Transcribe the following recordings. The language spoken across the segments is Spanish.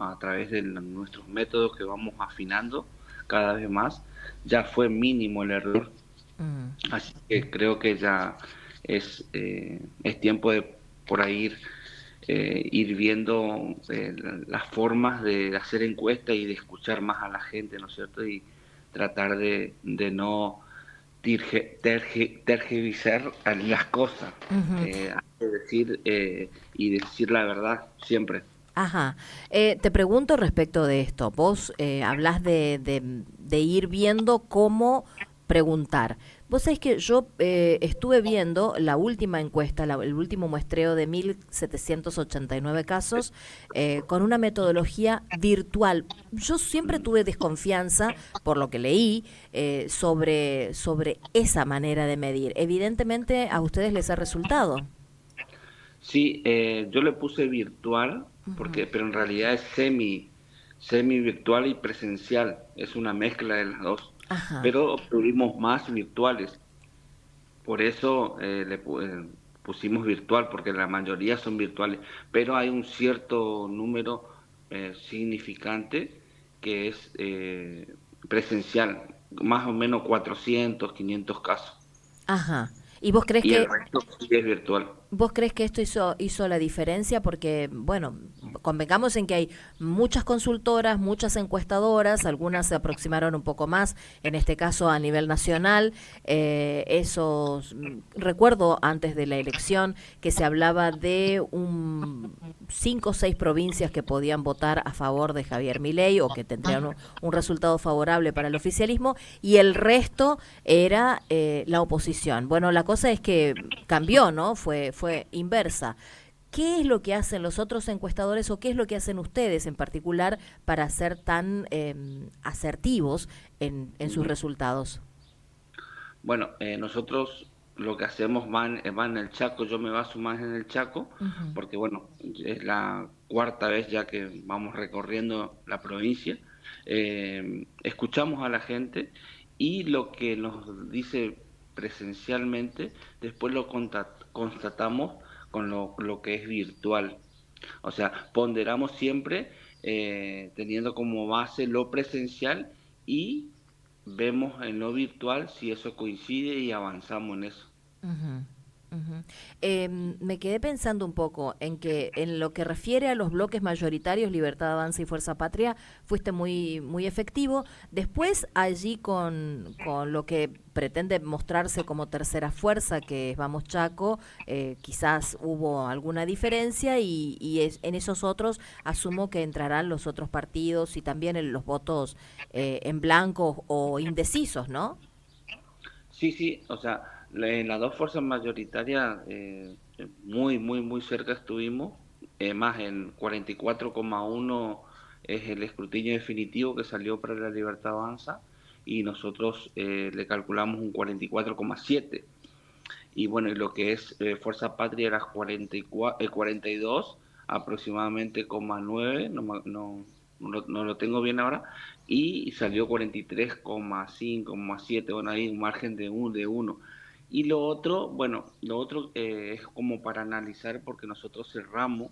a través de nuestros métodos que vamos afinando cada vez más, ya fue mínimo el error. Mm. Así que creo que ya es tiempo de por ahí ir viendo las formas de hacer encuestas y de escuchar más a la gente, ¿no es cierto? Y tratar de no tergiversar las cosas, Ujú. hay que decir y decir la verdad siempre. Ajá. Te pregunto respecto de esto. Vos hablás de ir viendo cómo preguntar. Vos sabés que yo estuve viendo la última encuesta, el último muestreo de 1.789 casos con una metodología virtual. Yo siempre tuve desconfianza, por lo que leí, sobre esa manera de medir. Evidentemente a ustedes les ha resultado. Sí, yo le puse virtual, Ujú. porque, pero en realidad es semi virtual y presencial, es una mezcla de las dos, Ajá. pero obtuvimos más virtuales, por eso pusimos virtual, porque la mayoría son virtuales, pero hay un cierto número significante que es presencial, más o menos 400, 500 casos, Ajá. ¿Y vos crees y el que resto sí es virtual. ¿Vos crees que esto hizo la diferencia? Porque, bueno, convengamos en que hay muchas consultoras, muchas encuestadoras, algunas se aproximaron un poco más, en este caso a nivel nacional. Recuerdo antes de la elección que se hablaba de cinco o seis provincias que podían votar a favor de Javier Milei o que tendrían un resultado favorable para el oficialismo y el resto era la oposición. Bueno, la cosa es que cambió, ¿no? Fue inversa. ¿Qué es lo que hacen los otros encuestadores o qué es lo que hacen ustedes en particular para ser tan asertivos en sus Ujú. resultados? Bueno, nosotros lo que hacemos va en el Chaco, yo me baso más en el Chaco, Ujú. porque bueno, es la cuarta vez ya que vamos recorriendo la provincia. Escuchamos a la gente y lo que nos dice presencialmente, después lo constatamos con lo que es virtual. O sea, ponderamos siempre teniendo como base lo presencial y vemos en lo virtual si eso coincide y avanzamos en eso. Ujú, ujú. Me quedé pensando un poco en que en lo que refiere a los bloques mayoritarios, Libertad Avanza y Fuerza Patria, fuiste muy efectivo. Después, allí con lo que pretende mostrarse como tercera fuerza, que es Vamos Chaco, quizás hubo alguna diferencia en esos otros asumo que entrarán los otros partidos y también los votos en blanco o indecisos, ¿no? Sí, sí, o sea, en las dos fuerzas mayoritarias muy cerca estuvimos, más en 44,1 es el escrutinio definitivo que salió para la Libertad Avanza y nosotros le calculamos un 44,7. Y bueno, y lo que es Fuerza Patria era 42 aproximadamente, 9, no lo tengo bien ahora, y salió 43,5, 7, bueno, hay un margen de uno. Y lo otro es como para analizar porque nosotros cerramos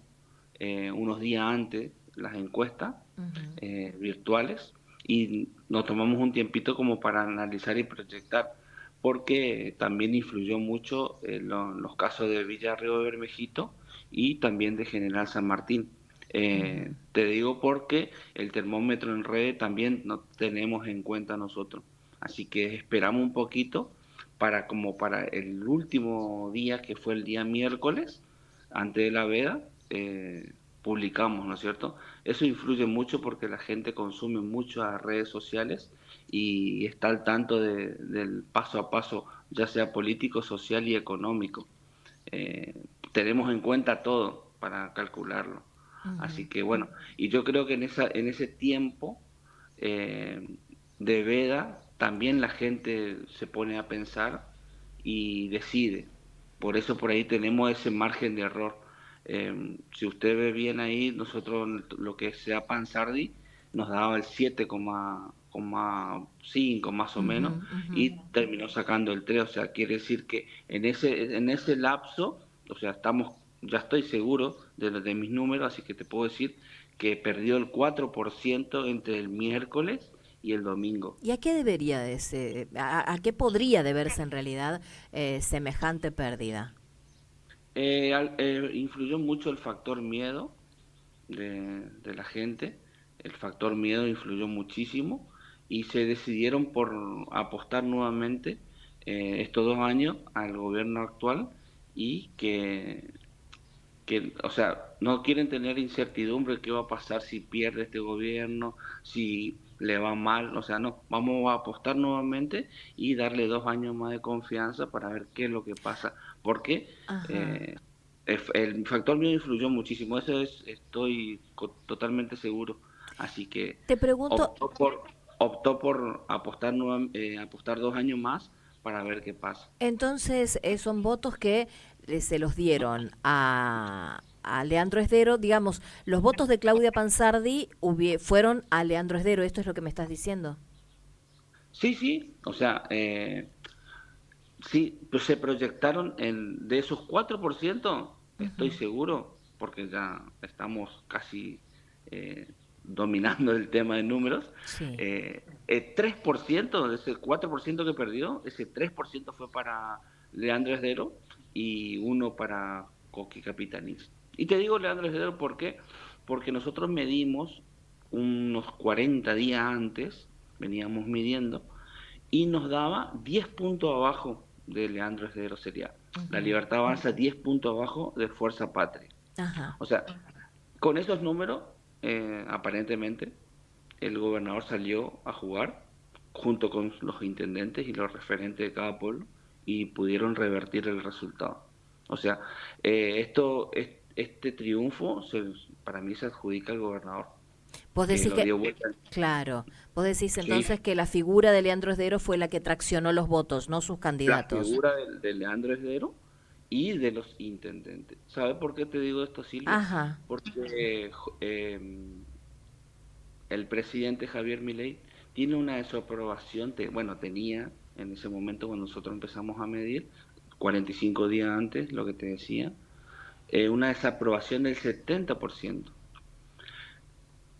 unos días antes las encuestas Ujú. virtuales y nos tomamos un tiempito como para analizar y proyectar porque también influyó mucho los casos de Villa Río de Bermejito y también de General San Martín. Ujú. Te digo porque el termómetro en red también no tenemos en cuenta nosotros. Así que esperamos un poquito para como para el último día, que fue el día miércoles, antes de la veda, publicamos, ¿no es cierto? Eso influye mucho porque la gente consume mucho las redes sociales y está al tanto del paso a paso, ya sea político, social y económico. Eh, Tenemos en cuenta todo para calcularlo. Ujú. Así que bueno, y yo creo que en ese tiempo eh, de veda también la gente se pone a pensar y decide. Por eso por ahí tenemos ese margen de error. Si usted ve bien ahí, nosotros lo que sea Pansardi nos daba el 7,5 más o Ujú, menos ujú. y terminó sacando el 3. O sea, quiere decir que en ese lapso, o sea, ya estoy seguro de mis números, así que te puedo decir que perdió el 4% entre el miércoles y el domingo. ¿Y a qué debería a qué podría deberse en realidad semejante pérdida? Influyó mucho el factor miedo de la gente, el factor miedo influyó muchísimo y se decidieron por apostar nuevamente estos 2 años al gobierno actual y o sea, no quieren tener incertidumbre de qué va a pasar si pierde este gobierno, si le va mal, o sea, no, vamos a apostar nuevamente y darle 2 años más de confianza para ver qué es lo que pasa, porque Ajá. eh, el factor mío influyó muchísimo, estoy totalmente seguro, así que Te pregunto, optó por, optó por apostar, apostar 2 años más para ver qué pasa. entonces son votos que se los dieron a Leandro Esdero, digamos, los votos de Claudia Pansardi fueron a Leandro Esdero, ¿esto es lo que me estás diciendo? Sí, sí, o sea, sí, pues se proyectaron de esos 4%, estoy Ujú. seguro, porque ya estamos casi dominando el tema de números, Sí. 3% de ese 4% que perdió, ese 3% fue para Leandro Esdero y uno para Coqui Capitanich. Y te digo Leandro Esdero, ¿por qué? Porque nosotros medimos unos 40 días antes, veníamos midiendo, y nos daba 10 puntos abajo de Leandro Esdero sería. La Ujú. Libertad Avanza 10 puntos abajo de Fuerza Patria. Ajá. O sea, con esos números, aparentemente, el gobernador salió a jugar junto con los intendentes y los referentes de cada pueblo y pudieron revertir el resultado. O sea, este triunfo para mí se adjudica al gobernador, Vos que decís lo que, dio vuelta. claro, vos decís Sí, entonces que la figura de Leandro Esdero fue la que traccionó los votos, no sus la candidatos. figura de Leandro Esdero y de los intendentes. ¿Sabes por qué te digo esto, Silvia? Ajá. Porque el presidente Javier Milei tiene una desaprobación, bueno, tenía en ese momento cuando nosotros empezamos a medir, 45 días antes, lo que te decía, una desaprobación del 70%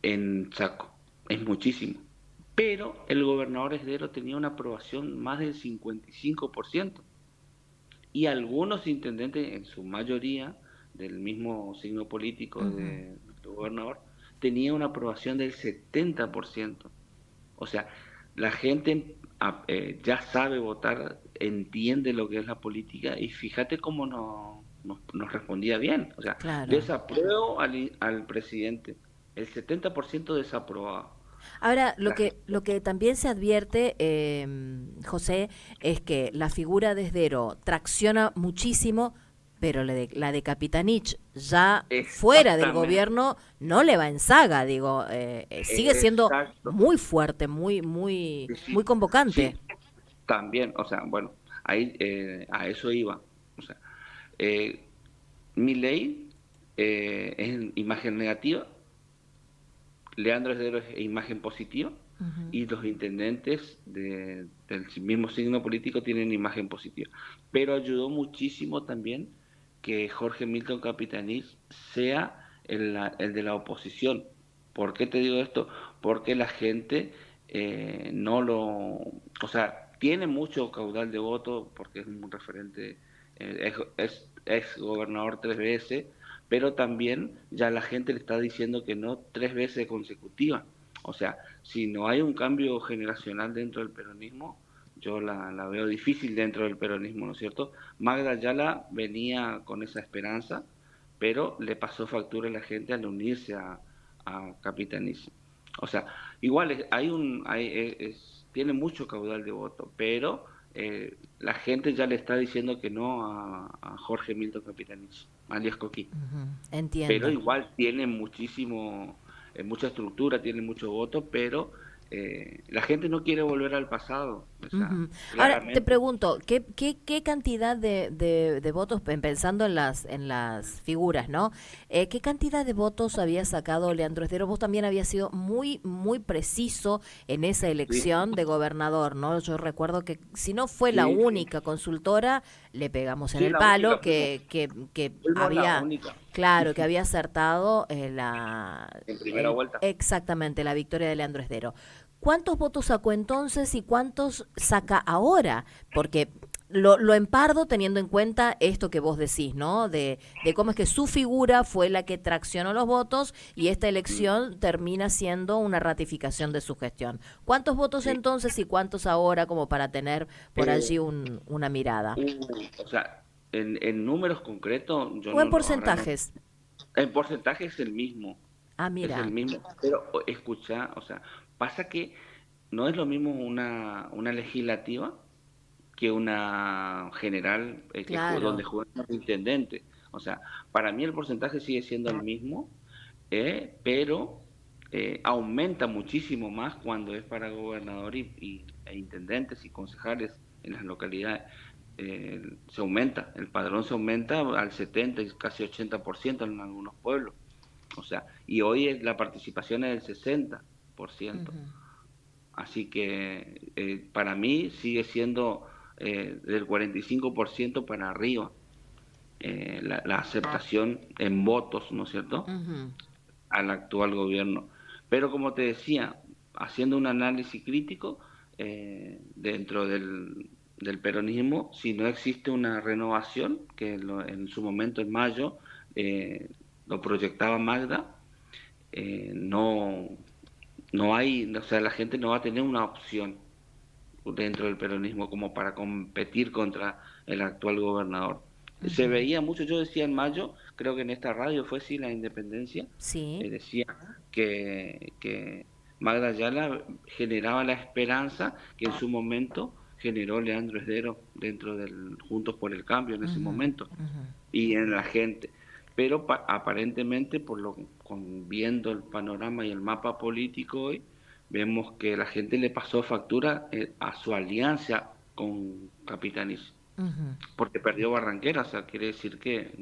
en Chaco. Es muchísimo. Pero el gobernador Esdero tenía una aprobación más del 55%. Y algunos intendentes, en su mayoría, del mismo signo político Ujú. del gobernador, tenían una aprobación del 70%. O sea, la gente ya sabe votar, entiende lo que es la política y fíjate cómo nos respondía bien. O sea, Claro. desapruebo al presidente, el 70% desaprobado. Ahora, La gente, lo que también se advierte, José, es que la figura de Esdero tracciona muchísimo, pero la de Capitanich, ya fuera del exactamente, gobierno, no le va en saga, digo, sigue siendo exacto. muy fuerte, Sí, sí, muy convocante. sí, también, o sea, bueno, ahí a eso iba. O sea, eh, mi ley es en imagen negativa, Leandro Esdero es imagen positiva Ujú. y los intendentes del mismo signo político tienen imagen positiva. Pero ayudó muchísimo también que Jorge Milton Capitanich sea el de la oposición. ¿Por qué te digo esto? Porque la gente no lo... O sea, tiene mucho caudal de voto porque es un referente, es gobernador 3 veces, pero también ya la gente le está diciendo que no 3 veces consecutivas. O sea, si no hay un cambio generacional dentro del peronismo, yo la veo difícil dentro del peronismo, ¿no es cierto? Magda Ayala venía con esa esperanza, pero le pasó factura a la gente al unirse a Capitanici. O sea, igual tiene mucho caudal de voto, pero la gente ya le está diciendo que no a Jorge Milton Capitanici, alias Coqui, Ujú. pero Entiendo. igual tiene mucha estructura, tiene mucho voto, pero la gente no quiere volver al pasado, o sea, Ujú. Ahora, te claramente. pregunto, qué cantidad de votos, pensando en las figuras, ¿no? ¿Qué cantidad de votos había sacado Leandro Esdero? Vos también habías sido muy preciso en esa Sí, elección de gobernador, ¿no? Yo recuerdo que si no fue la sí, sí, única consultora, le pegamos en sí, el la palo única fuimos, que fuimos la había, única. Claro, que había acertado en primera vuelta. exactamente la victoria de Leandro Esdero. ¿Cuántos votos sacó entonces y cuántos saca ahora? Porque lo empardo teniendo en cuenta esto que vos decís, ¿no? De cómo es que su figura fue la que traccionó los votos y esta Mm, elección termina siendo una ratificación de su gestión. ¿Cuántos votos sí. entonces y cuántos ahora como para tener por Eh, allí una mirada? o sea, en números concretos, yo O en no, ahora no. porcentajes. El porcentaje Ah, es el mira, mismo, pero escucha, o sea, pasa que no es lo mismo una legislativa que una general donde claro. juegan los intendentes. O sea, para mí el porcentaje sigue siendo el mismo, pero aumenta muchísimo más cuando es para gobernador e intendentes y concejales en las localidades. Se aumenta, el padrón se aumenta al 70 y casi 80% en algunos pueblos. O sea, y hoy la participación es del 60%. Ujú, Así que para mí sigue siendo del 45% para arriba la aceptación en votos, ¿no es cierto?, ujú. al actual gobierno. Pero como te decía, haciendo un análisis crítico dentro del peronismo, si no existe una renovación, que en su momento en mayo lo proyectaba Magda, no, no hay, o sea, la gente no va a tener una opción dentro del peronismo como para competir contra el actual gobernador. Se Ujú. veía mucho, yo decía en mayo, creo que en esta radio fue sí la independencia, Sí. decía que Magda Ayala generaba la esperanza que en su momento generó Leandro Esdero dentro del Juntos por el Cambio en ese Ujú, momento ujú, y en la gente. Pero aparentemente, viendo el panorama y el mapa político hoy, vemos que la gente le pasó factura a su alianza con Capitanich, ujú. porque perdió Barranquera, o sea, quiere decir que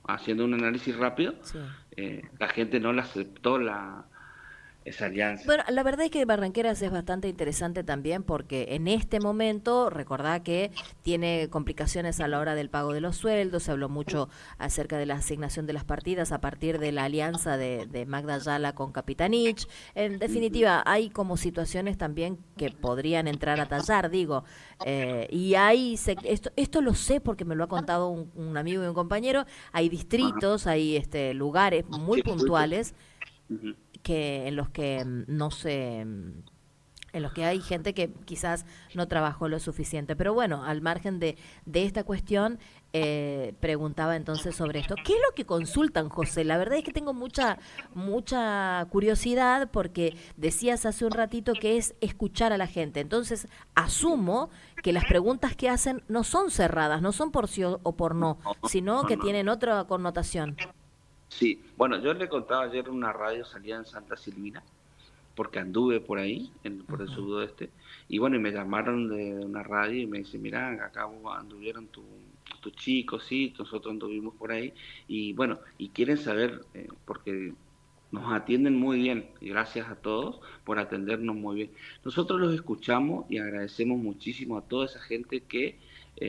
haciendo un análisis rápido, Sí. la gente no le aceptó esa alianza. Bueno, la verdad es que Barranqueras es bastante interesante también porque en este momento, recordá que tiene complicaciones a la hora del pago de los sueldos, se habló mucho acerca de la asignación de las partidas a partir de la alianza de Magda Ayala con Capitanich. En Ujú. definitiva, hay como situaciones también que podrían entrar a tallar, digo. Y hay, esto lo sé porque me lo ha contado un amigo y un compañero, hay Ajá. distritos, hay lugares muy Circuito. puntuales Ujú. que en los que no se en los que hay gente que quizás no trabajó lo suficiente. Pero bueno, al margen de esta cuestión, preguntaba entonces sobre esto. ¿Qué es lo que consultan, José? La verdad es que tengo mucha curiosidad porque decías hace un ratito que es escuchar a la gente. Entonces, asumo que las preguntas que hacen no son cerradas, no son por sí o por no, No, sino no, que no, tienen no. otra connotación. Sí, bueno, yo le contaba ayer en una radio, salía en Santa Silvina, porque anduve por ahí, por el Ujú, sudoeste, y bueno, y me llamaron de una radio y me dicen, mira, acá anduvieron tus chicos, sí, nosotros anduvimos por ahí, y bueno, y quieren saber, porque nos atienden muy bien, y gracias a todos por atendernos muy bien. Nosotros los escuchamos y agradecemos muchísimo a toda esa gente que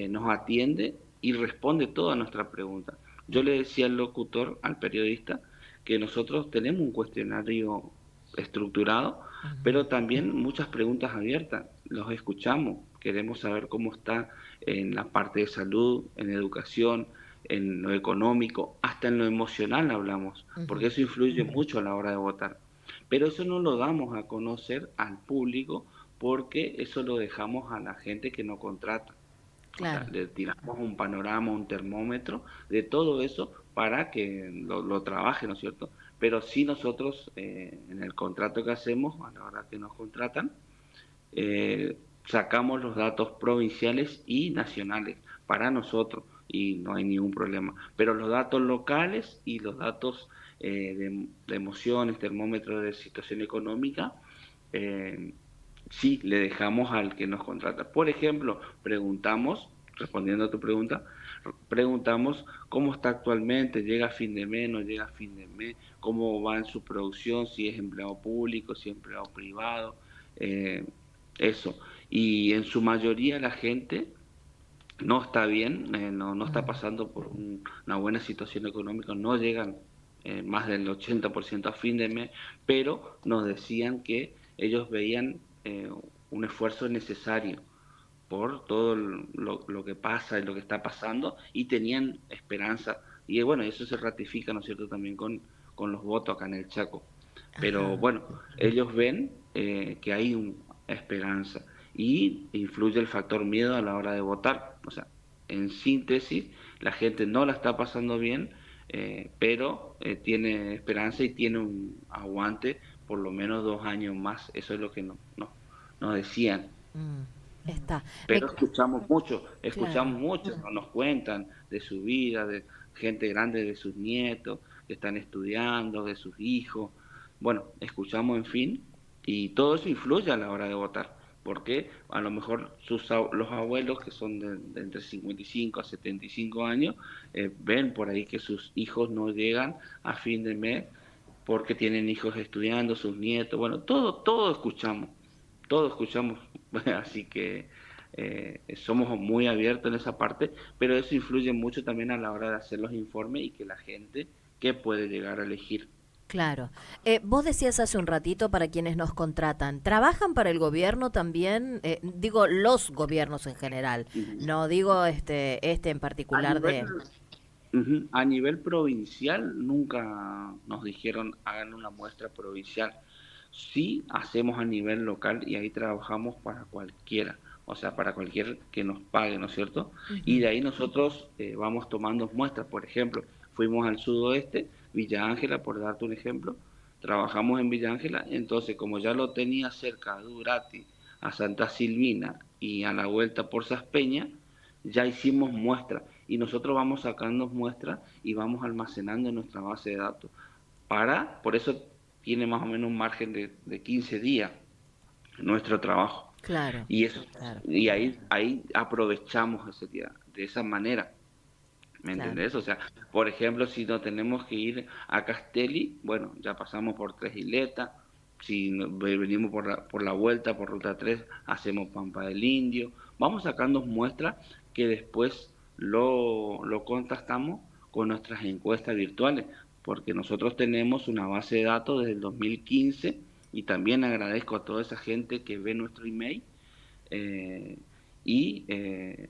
nos atiende y responde todas nuestras preguntas. Yo le decía al locutor, al periodista, que nosotros tenemos un cuestionario estructurado, ujú, pero también muchas preguntas abiertas. Los escuchamos, queremos saber cómo está en la parte de salud, en educación, en lo económico, hasta en lo emocional hablamos, porque ujú. eso influye mucho a la hora de votar. Pero eso no lo damos a conocer al público porque eso lo dejamos a la gente que no contrata. O sea, Claro. le tiramos un panorama, un termómetro de todo eso para que lo trabaje, ¿no es cierto? Pero sí nosotros, en el contrato que hacemos, a la hora que nos contratan, sacamos los datos provinciales y nacionales para nosotros y no hay ningún problema. Pero los datos locales y los datos de emociones, termómetros de situación económica, eh, sí le dejamos al que nos contrata. Por ejemplo, preguntamos, respondiendo a tu pregunta, preguntamos cómo está actualmente, llega a fin de mes, no llega a fin de mes, cómo va en su producción, si es empleado público, si es empleado privado, eh, eso. Y en su mayoría la gente no está bien, no está Mm. pasando por una buena situación económica, no llegan más del 80% a fin de mes, pero nos decían que ellos veían un esfuerzo necesario por todo lo que pasa y lo que está pasando y tenían esperanza. Y bueno, eso se ratifica, ¿no es cierto?, también con los votos acá en el Chaco. Pero Ajá. bueno, ellos ven que hay esperanza y influye el factor miedo a la hora de votar. O sea, en síntesis, la gente no la está pasando bien, pero tiene esperanza y tiene un aguante por lo menos 2 años más. Eso es lo que nos decían. Mm. Está. Pero escuchamos Claro. mucho, ¿no? Nos cuentan de su vida, de gente grande, de sus nietos, que están estudiando, de sus hijos. Bueno, escuchamos en fin, y todo eso influye a la hora de votar, porque a lo mejor los abuelos, que son de entre 55 a 75 años, ven por ahí que sus hijos no llegan a fin de mes porque tienen hijos estudiando, sus nietos, bueno, todo escuchamos, así que somos muy abiertos en esa parte, pero eso influye mucho también a la hora de hacer los informes y que la gente que puede llegar a elegir. Claro. Vos decías hace un ratito para quienes nos contratan, ¿trabajan para el gobierno también? Digo, los gobiernos en general, Ujú. no digo este en A particular nivel, de... a nivel provincial nunca nos dijeron hagan una muestra provincial. Sí hacemos a nivel local y ahí trabajamos para cualquiera, o sea, para cualquier que nos pague, ¿no es cierto? Y Ujú. de ahí nosotros vamos tomando muestras. Por ejemplo, fuimos al sudoeste, Villa Ángela, por darte un ejemplo, trabajamos en Villa Ángela, entonces como ya lo tenía cerca a Durati, a Santa Silvina y a la vuelta por Saspeña, ya hicimos muestras y nosotros vamos sacando muestras y vamos almacenando en nuestra base de datos. Por eso tiene más o menos un margen de 15 días nuestro trabajo. Claro, Y eso, claro, y ahí aprovechamos ese día, de esa manera. ¿Me claro. entendés? O sea, por ejemplo, si no tenemos que ir a Castelli, bueno, ya pasamos por Tres Isletas. Si venimos por la vuelta, por Ruta 3 hacemos Pampa del Indio. Vamos sacando muestras que después lo contrastamos con nuestras encuestas virtuales, porque nosotros tenemos una base de datos desde el 2015 y también agradezco a toda esa gente que ve nuestro email eh, y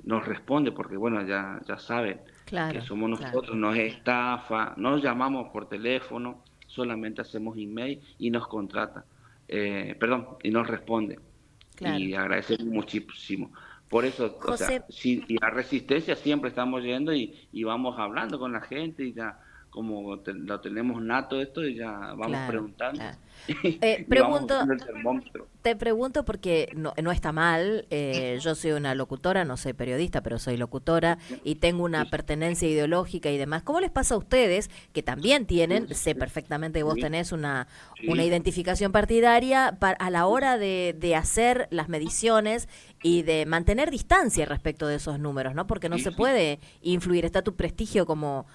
nos responde, porque bueno, ya saben que Claro, somos claro, nosotros, no es estafa, no llamamos por teléfono, solamente hacemos email y nos contrata, perdón, y nos responde. claro. Y agradecemos muchísimo. Por eso, o sea, José, sí, y la resistencia siempre estamos yendo y vamos hablando con la gente y ya como lo tenemos nato esto y ya vamos claro, preguntando claro. y vamos Pregunto, viendo el termómetro. te pregunto porque no está mal, yo soy una locutora, no soy periodista, pero soy locutora y tengo una Sí, pertenencia ideológica y demás. ¿Cómo les pasa a ustedes, que también tienen, sé sí, perfectamente que vos sí, tenés una sí, identificación partidaria a la hora de hacer las mediciones y de mantener distancia respecto de esos números, ¿no? Porque no sí, se sí, puede influir, está tu prestigio como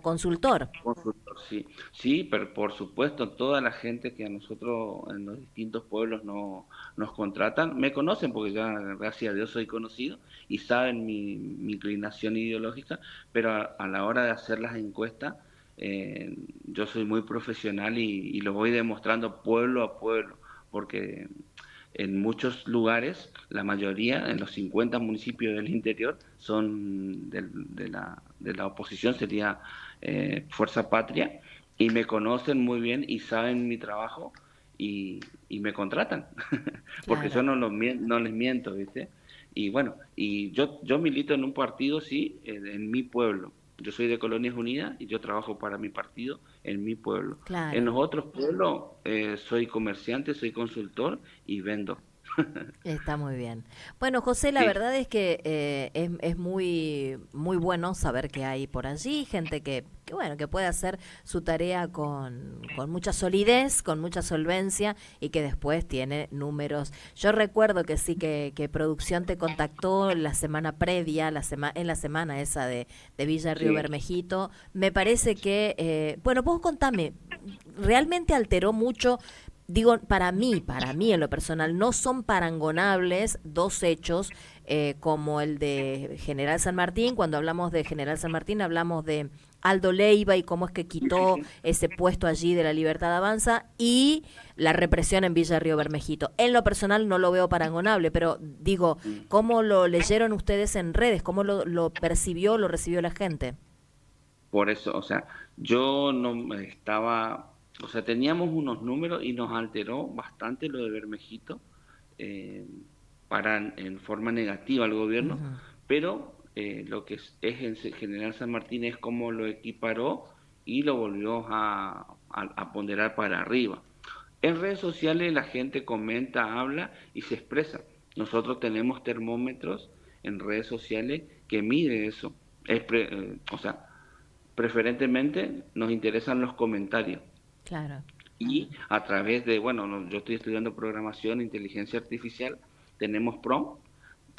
consultor. consultor, sí, sí, pero por supuesto, toda la gente que a nosotros en los distintos pueblos nos contratan, me conocen porque ya, gracias a Dios, soy conocido y saben mi inclinación ideológica, pero a la hora de hacer las encuestas, yo soy muy profesional y lo voy demostrando pueblo a pueblo, porque en muchos lugares, la mayoría, en los 50 municipios del interior, son de la oposición, sería Fuerza Patria, y me conocen muy bien y saben mi trabajo y me contratan, porque yo Claro. no les miento, ¿viste? Y bueno, y yo milito en un partido, sí, en mi pueblo. Yo soy de Colonias Unidas y yo trabajo para mi partido en mi pueblo. En Claro. los otros pueblos soy comerciante, soy consultor y vendo. Está muy bien. Bueno, José, la Sí, verdad es que es muy, muy bueno saber que hay por allí gente bueno, que puede hacer su tarea con mucha solidez, con mucha solvencia y que después tiene números. Yo recuerdo que sí, que producción te contactó la semana previa, en la semana esa de Villa Río sí. Bermejito. Me parece que, bueno, vos contame, ¿realmente alteró mucho? digo, para mí en lo personal, no son parangonables dos hechos como el de General San Martín. Cuando hablamos de General San Martín, hablamos de Aldo Leiva y cómo es que Sí, sí, quitó sí. ese puesto allí de la Libertad Avanza y la represión en Villa Río Bermejito. En lo personal no lo veo parangonable, pero digo, Mm. ¿cómo lo leyeron ustedes en redes? ¿Cómo lo percibió, lo recibió la gente? Por eso, o sea, yo no me estaba, o sea, teníamos unos números y nos alteró bastante lo de Bermejito, eh, para en forma negativa al gobierno, Ujú. pero lo que es en General San Martín es como lo equiparó y lo volvió a ponderar para arriba. En redes sociales la gente comenta, habla y se expresa. Nosotros tenemos termómetros en redes sociales que miden eso. O sea, preferentemente nos interesan los comentarios Claro. y a través de, bueno, yo estoy estudiando programación e inteligencia artificial, tenemos PROM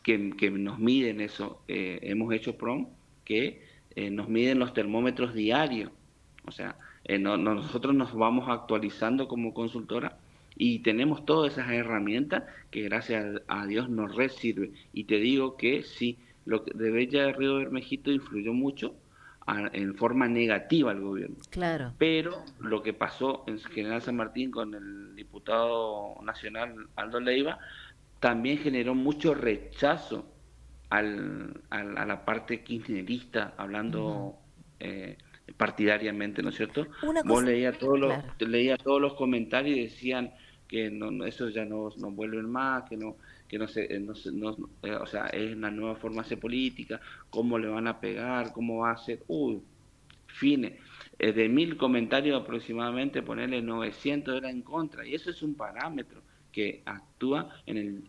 que nos miden eso. Hemos hecho PROM que nos miden los termómetros diarios. O sea, nosotros nos vamos actualizando como consultora y tenemos todas esas herramientas que gracias a Dios nos red sirve. Y te digo que sí, lo que de Bella de Río Bermejito influyó mucho en forma negativa al gobierno. Claro. Pero lo que pasó en General San Martín con el diputado nacional Aldo Leiva también generó mucho rechazo a la parte kirchnerista, Ujú. hablando partidariamente, ¿no es cierto? Una Vos cosa, claro. leía todos los comentarios y decían que eso ya no vuelven más, que o sea, es una nueva forma de hacer política, cómo le van a pegar, cómo va a ser, fines. De 1000 comentarios aproximadamente, ponerle 900 era en contra, y eso es un parámetro que actúa en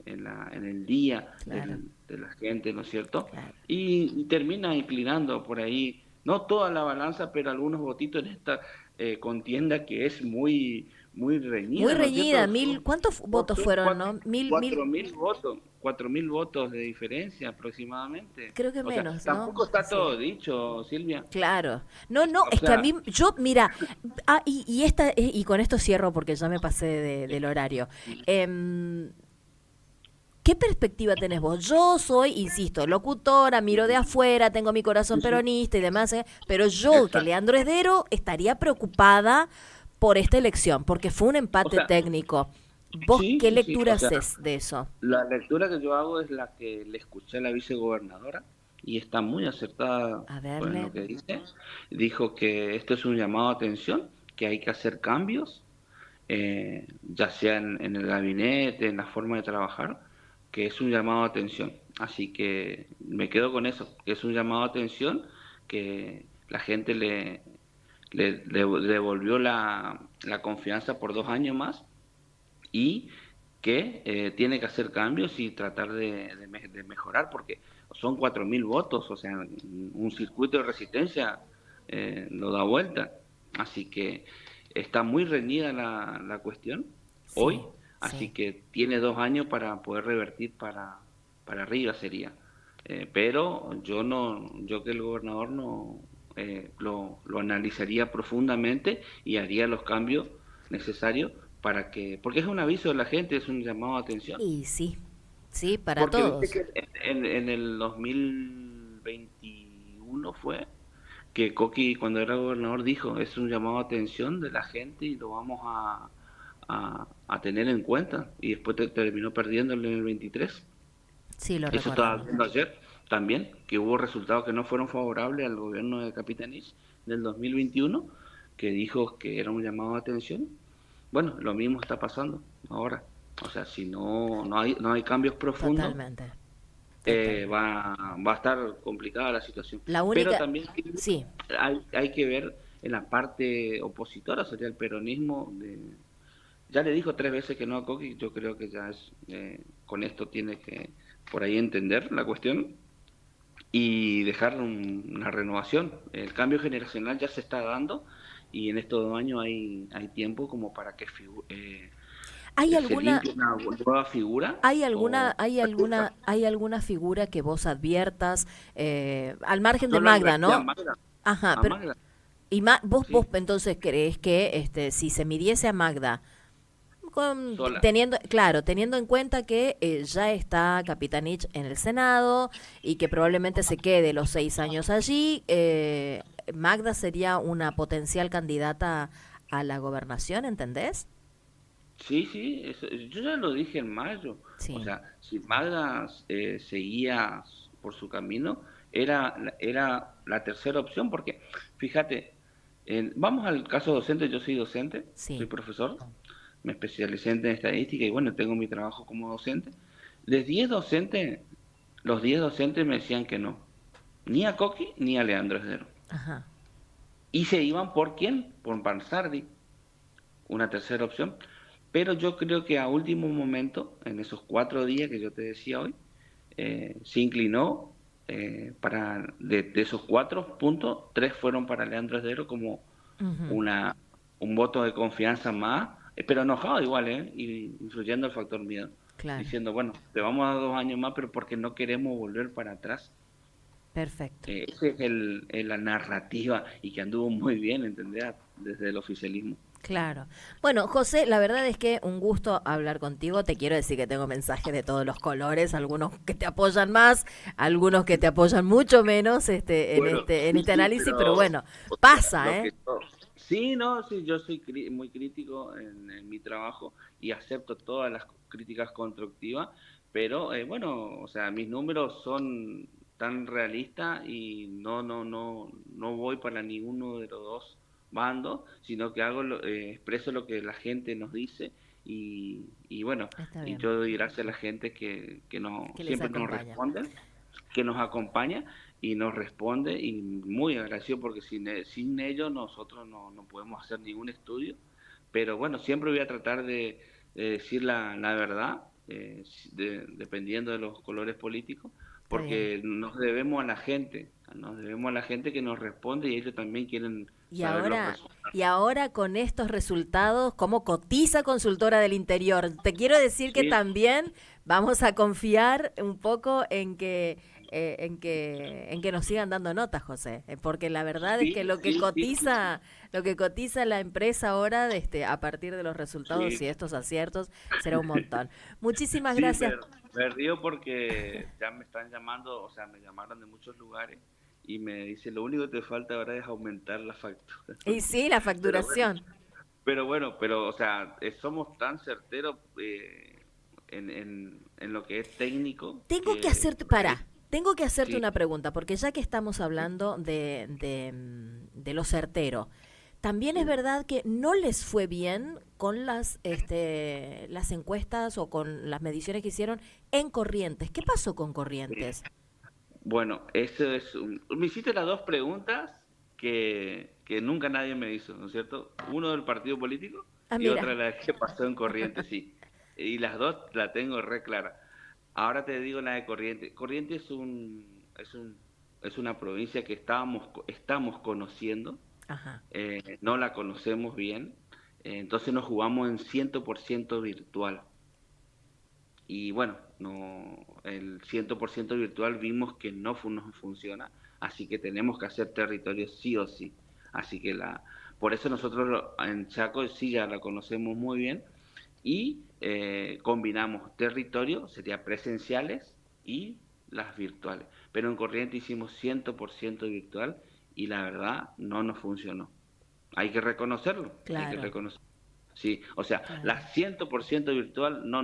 el día Claro, de la gente, ¿no es cierto? claro. Y termina inclinando por ahí, no toda la balanza, pero algunos votitos en esta contienda que es muy Muy reñida, ¿no es reñida, cierto? mil, ¿cuántos votos Son fueron, no? Mil, 4.000 votos, 4.000 votos de diferencia aproximadamente. creo que O sea, menos, ¿no? tampoco está Sí. todo dicho, Silvia. Claro. No, no, O es que a sea, mí, mira, y con esto cierro porque ya me pasé del horario. Em, ¿Qué perspectiva tenés vos? Yo soy, insisto, locutora, miro de afuera, tengo mi corazón sí, sí, peronista y demás, pero yo, que exacto. Leandro Esdero, estaría preocupada por esta elección, porque fue un O empate sea, técnico. ¿Vos sí, qué sí, sí. lectura O sea, haces de eso? la lectura que yo hago es la que le escuché a la vicegobernadora y está muy acertada A en verle. lo que dice. Dijo que esto es un llamado a atención, que hay que hacer cambios, ya sea en el gabinete, en la forma de trabajar, que es un llamado a atención. Así que me quedo con eso, que es un llamado a atención, que la gente le devolvió la confianza por 2 años más y que tiene que hacer cambios y tratar de mejorar, porque son 4.000 votos, o sea, un circuito de resistencia lo da vuelta. Así que está muy reñida la cuestión hoy, Sí, así sí. que tiene 2 años para poder revertir para arriba sería. Pero yo que el gobernador no lo analizaría profundamente y haría los cambios necesarios para que, porque es un aviso de la gente, es un llamado de atención. Y sí, sí, para Porque viste todos. que en el 2021 fue que Coqui cuando era gobernador dijo, es un llamado de atención de la gente y lo vamos a tener en cuenta. Y después terminó perdiéndolo en el 23. Sí, lo Eso estaba recordamos. viendo ayer también, que hubo resultados que no fueron favorables al gobierno de Capitanich del 2021, que dijo que era un llamado de atención. Bueno, lo mismo está pasando ahora. O sea, si no hay cambios profundos, Totalmente, totalmente. va a estar complicada la situación. La Pero única, también sí, hay que ver en la parte opositora, sería el peronismo. Ya le dijo 3 veces que no a Coqui, yo creo que ya con esto tiene que por ahí entender la cuestión y dejar una renovación. El cambio generacional ya se está dando y en estos 2 años hay tiempo como para que ¿hay se alguna, limpie una nueva figura o hay alguna figura que vos adviertas, al margen de yo lo Magda, advertí a ¿no? Magda, Ajá, a pero Magda, vos sí. entonces crees que si se midiese a Magda, sola. Teniendo en cuenta que ya está Capitanich en el Senado y que probablemente se quede los 6 años allí, Magda sería una potencial candidata a la gobernación, ¿entendés? Sí, sí, yo ya lo dije en mayo. O Sí, sea, si Magda seguía por su camino, era la tercera opción, porque fíjate, vamos al caso docente, yo soy docente, soy sí, profesor, me especialicé en estadística y bueno, tengo mi trabajo como docente. De 10 docentes, los 10 docentes me decían que no, ni a Coqui ni a Leandro Esdero. ajá, Y se iban por quién, por Bansardi, una tercera opción. Pero yo creo que a último momento, en esos 4 días que yo te decía hoy, se inclinó de esos 4 puntos, 3 fueron para Leandro Esdero como ujú, una, un voto de confianza más, pero enojado igual, y influyendo el factor miedo, claro, diciendo, bueno, te vamos a dar 2 años más, pero porque no queremos volver para atrás. perfecto. Esa es la narrativa y que anduvo muy bien, ¿entendés? Desde el oficialismo. Claro. Bueno, José, la verdad es que un gusto hablar contigo. Te quiero decir que tengo mensajes de todos los colores, algunos que te apoyan más, algunos que te apoyan mucho menos, Bueno, en sí, este sí, análisis, pero pero bueno, o sea, pasa, lo ¿eh? que yo, sí, no, sí, yo soy muy crítico en mi trabajo y acepto todas las críticas constructivas, pero bueno, o sea, mis números son tan realistas y no voy para ninguno de los dos bandos, sino que expreso lo que la gente nos dice y bueno, Está y bien, yo doy gracias a la gente que que les siempre nos acompaña. responde, que nos acompaña y nos responde y muy agradecido porque sin ellos nosotros no podemos hacer ningún estudio, pero bueno, siempre voy a tratar de decir la verdad, dependiendo de los colores políticos, Está bien. porque nos debemos a la gente que nos responde y ellos también quieren Y saber los ahora, resultados. y ahora con estos resultados, ¿cómo cotiza Consultora del Interior? Te quiero decir que Sí, también vamos a confiar un poco en que nos sigan dando notas, José, porque la verdad es que sí, sí, sí, sí, sí, lo que cotiza la empresa ahora, a partir de los resultados y sí. estos aciertos, será un montón. Muchísimas Sí, gracias. me río porque ya me están llamando, o sea, me llamaron de muchos lugares y me dice, lo único que te falta ahora es aumentar la factura. Y sí, la Pero bueno, facturación. pero, o sea, somos tan certeros en lo que es técnico Tengo que que hacerte, para, tengo que hacerte sí, una pregunta, porque ya que estamos sí, hablando de lo certero, también es sí, verdad que no les fue bien con las encuestas o con las mediciones que hicieron en Corrientes. ¿Qué pasó con sí. Corrientes? Bueno, me hiciste las dos preguntas que nunca nadie me hizo, ¿no es cierto? Uno del partido político Ah, y mira, otra la que pasó en Corrientes, sí. Y las dos la tengo re clara. Ahora te digo la de Corrientes. Corrientes es una provincia que estamos conociendo, ajá, no la conocemos bien, entonces nos jugamos en 100% virtual. Y bueno, el 100% virtual vimos que no funciona, así que tenemos que hacer territorio sí o sí. Así que por eso nosotros en Chaco sí ya la conocemos muy bien y combinamos territorio, sería presenciales y las virtuales. Pero en Corriente hicimos 100% virtual y la verdad no nos funcionó. Hay que reconocerlo, hay que claro, reconocerlo. Sí, o sea, claro. la 100% virtual No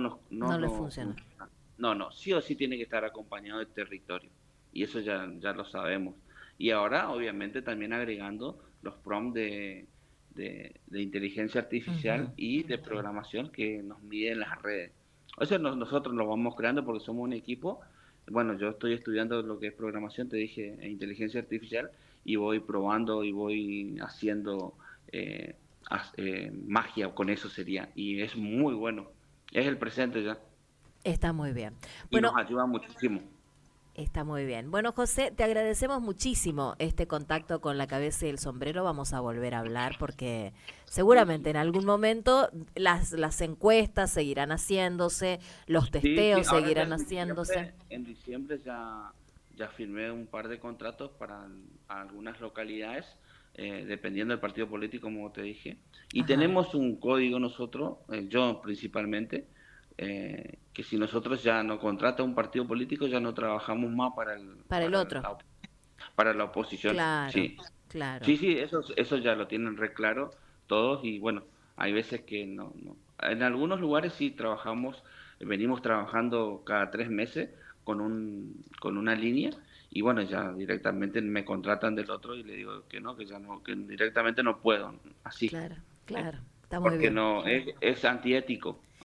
le nos funcionó. funciona. No, sí o sí tiene que estar acompañado de territorio. Y eso ya lo sabemos. Y ahora, obviamente, también agregando los prompts de inteligencia artificial Ujú. y de programación que nos miden las redes. O sea, nosotros lo vamos creando porque somos un equipo. Bueno, yo estoy estudiando lo que es programación, te dije, e inteligencia artificial, y voy probando y voy haciendo magia con eso sería. Y es muy bueno. Es el presente ya. Está muy bien. Y nos Bueno, ayuda muchísimo. está muy bien. Bueno, José, te agradecemos muchísimo este contacto con la cabeza y el sombrero. Vamos a volver a hablar porque Sí, seguramente sí. en algún momento las encuestas seguirán haciéndose, los Sí, sí. testeos Ahora ya seguirán haciéndose. en diciembre ya firmé un par de contratos para algunas localidades dependiendo del partido político, como te dije. Y Ajá, tenemos un código nosotros, yo principalmente, que si nosotros ya no contrata un partido político, ya no trabajamos más para el otro. para la oposición. Claro, Sí, claro. sí, sí, eso ya lo tienen re claro todos y bueno, hay veces que no, no. En algunos lugares sí trabajamos, venimos trabajando cada 3 meses con una línea y bueno, ya directamente me contratan del otro y le digo que no, que ya no, que directamente no puedo, así, Claro, claro. Está muy porque bien. no, es antiético.